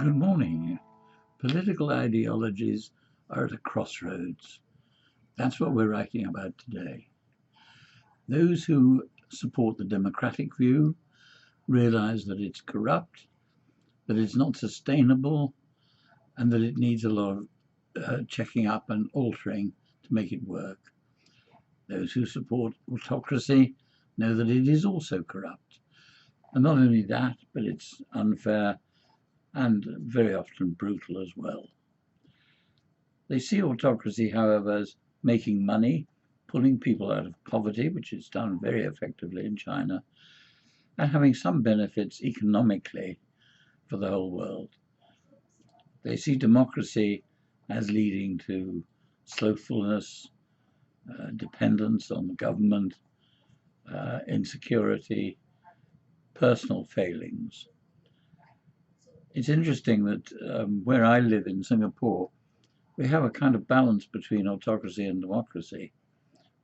Good morning. Political ideologies are at a crossroads. That's what we're writing about today. Those who support the democratic view realize that it's corrupt, that it's not sustainable, and that it needs a lot of checking up and altering to make it work. Those who support autocracy know that it is also corrupt. And not only that, but it's unfair and very often brutal as well. They see autocracy, however, as making money, pulling people out of poverty, which is done very effectively in China, and having some benefits economically for the whole world. They see democracy as leading to slothfulness, dependence on the government, insecurity, personal failings. It's interesting that where I live in Singapore, we have a kind of balance between autocracy and democracy.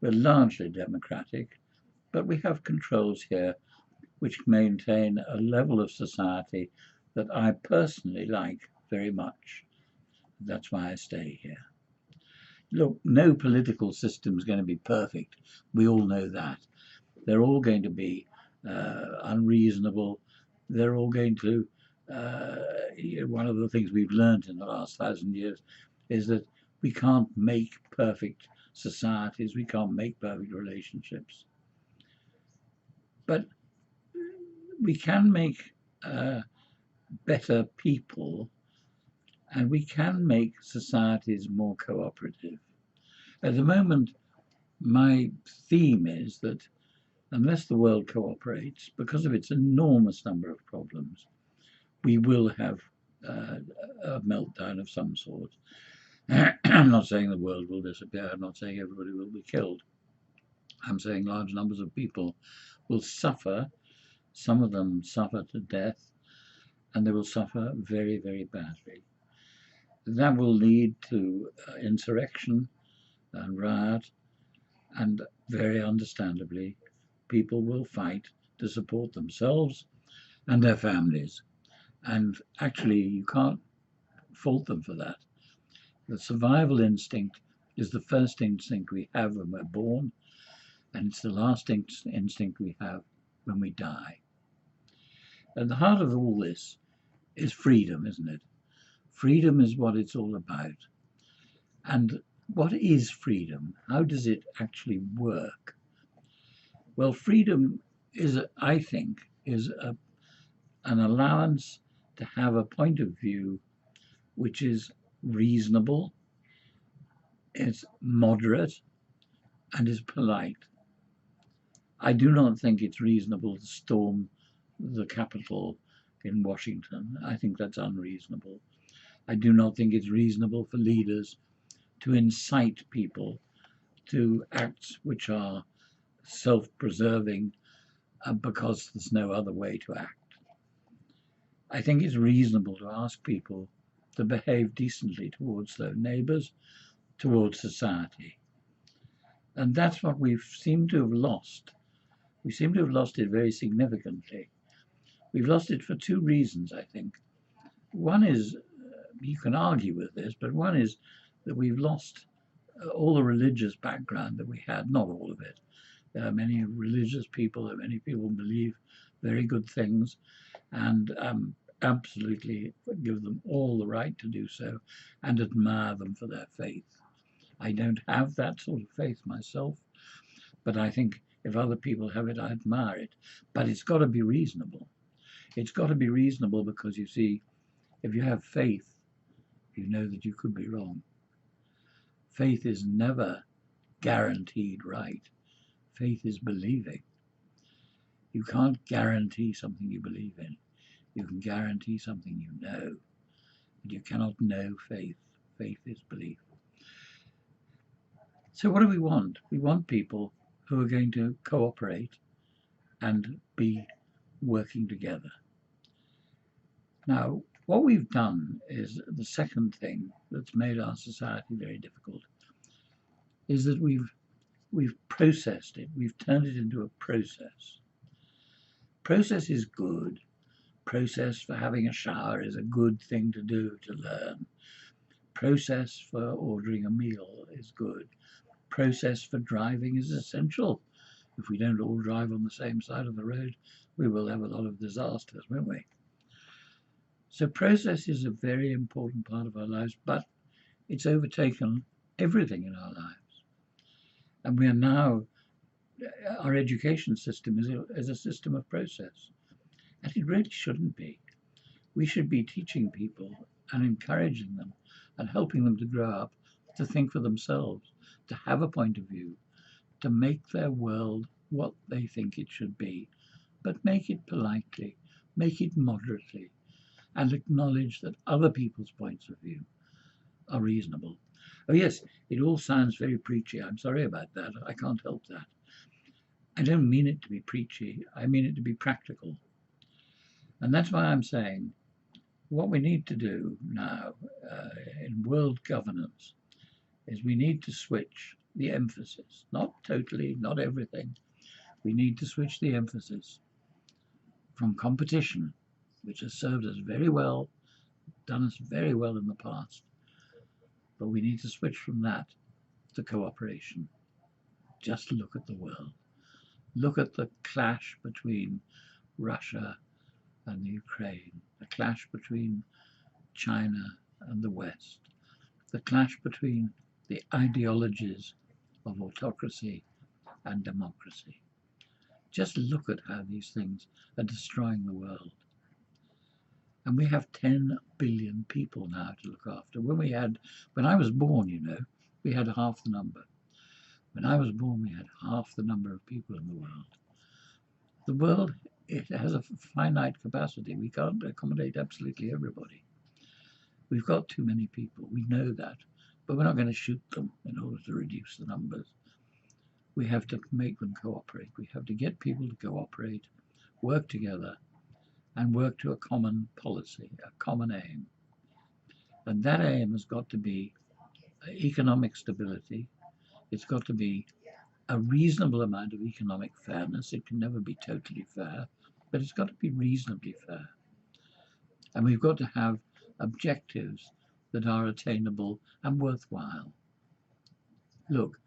We're largely democratic, but we have controls here which maintain a level of society that I personally like very much. That's why I stay here. Look, no political system is going to be perfect. We all know that. They're all going to be unreasonable. They're all going to one of the things we've learned in the last 1,000 years is that we can't make perfect societies, we can't make perfect relationships. But we can make better people, and we can make societies more cooperative. At the moment, my theme is that unless the world cooperates, because of its enormous number of problems, we will have a meltdown of some sort. I'm not saying the world will disappear. I'm not saying everybody will be killed. I'm saying large numbers of people will suffer. Some of them suffer to death, and they will suffer very, very badly. That will lead to insurrection and riot, and very understandably, people will fight to support themselves and their families. And actually, you can't fault them for that. The survival instinct is the first instinct we have when we're born, and it's the last instinct we have when we die. At the heart of all this is freedom, isn't it? Freedom is what it's all about. And what is freedom? How does it actually work? Well, freedom is, I think, is an allowance to have a point of view which is reasonable, is moderate, and is polite. I do not think it's reasonable to storm the Capitol in Washington. I think that's unreasonable. I do not think it's reasonable for leaders to incite people to acts which are self-preserving because there's no other way to act. I think it's reasonable to ask people to behave decently towards their neighbours, towards society. And that's what we seem to have lost. We seem to have lost it very significantly. We've lost it for two reasons, I think. One is, you can argue with this, but one is that we've lost all the religious background that we had, not all of it. There are many religious people, there are many people who believe very good things, and absolutely give them all the right to do so and admire them for their faith. I don't have that sort of faith myself, but I think if other people have it, I admire it. But it's got to be reasonable. It's got to be reasonable because, you see, if you have faith, you know that you could be wrong. Faith is never guaranteed right. Faith is believing. You can't guarantee something you believe in. You can guarantee something you know, but you cannot know faith. Faith is belief. So what do we want? We want people who are going to cooperate and be working together. Now, what we've done is the second thing that's made our society very difficult is that we've processed it. We've turned it into a process. Process is good, Process for having a shower is a good thing to do, to learn. Process for ordering a meal is good. Process for driving is essential. If we don't all drive on the same side of the road, we will have a lot of disasters, won't we? So process is a very important part of our lives, but it's overtaken everything in our lives. And we are now, our education system is a system of process. And it really shouldn't be. We should be teaching people and encouraging them and helping them to grow up, to think for themselves, to have a point of view, to make their world what they think it should be, but make it politely, make it moderately, and acknowledge that other people's points of view are reasonable. Oh yes, it all sounds very preachy. I'm sorry about that. I can't help that. I don't mean it to be preachy. I mean it to be practical. And that's why I'm saying what we need to do now in world governance is we need to switch the emphasis, not totally, not everything. We need to switch the emphasis from competition, which has served us very well, done us very well in the past, but we need to switch from that to cooperation. Just look at the world. Look at the clash between Russia and the Ukraine, the clash between China and the West, the clash between the ideologies of autocracy and democracy. Just look at how these things are destroying the world. And we have 10 billion people now to look after. When I was born, we had half the number. When I was born, we had half the number of people in the world. The world, it has a finite capacity. We can't accommodate absolutely everybody. We've got too many people. We know that. But we're not going to shoot them in order to reduce the numbers. We have to make them cooperate. We have to get people to cooperate, work together, and work to a common policy, a common aim. And that aim has got to be economic stability. It's got to be a reasonable amount of economic fairness. It can never be totally fair, but it's got to be reasonably fair. And we've got to have objectives that are attainable and worthwhile. Look,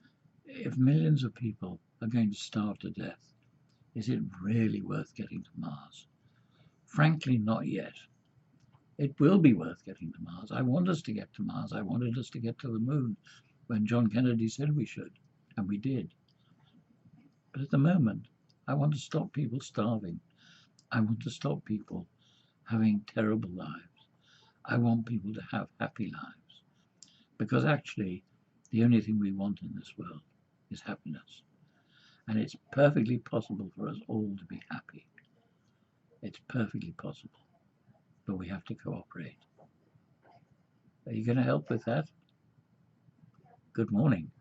if millions of people are going to starve to death, is it really worth getting to Mars? Frankly, not yet. It will be worth getting to Mars. I want us to get to Mars. I wanted us to get to the moon when John Kennedy said we should, and we did. But at the moment, I want to stop people starving. I want to stop people having terrible lives. I want people to have happy lives. Because actually, the only thing we want in this world is happiness. And it's perfectly possible for us all to be happy. It's perfectly possible. But we have to cooperate. Are you going to help with that? Good morning.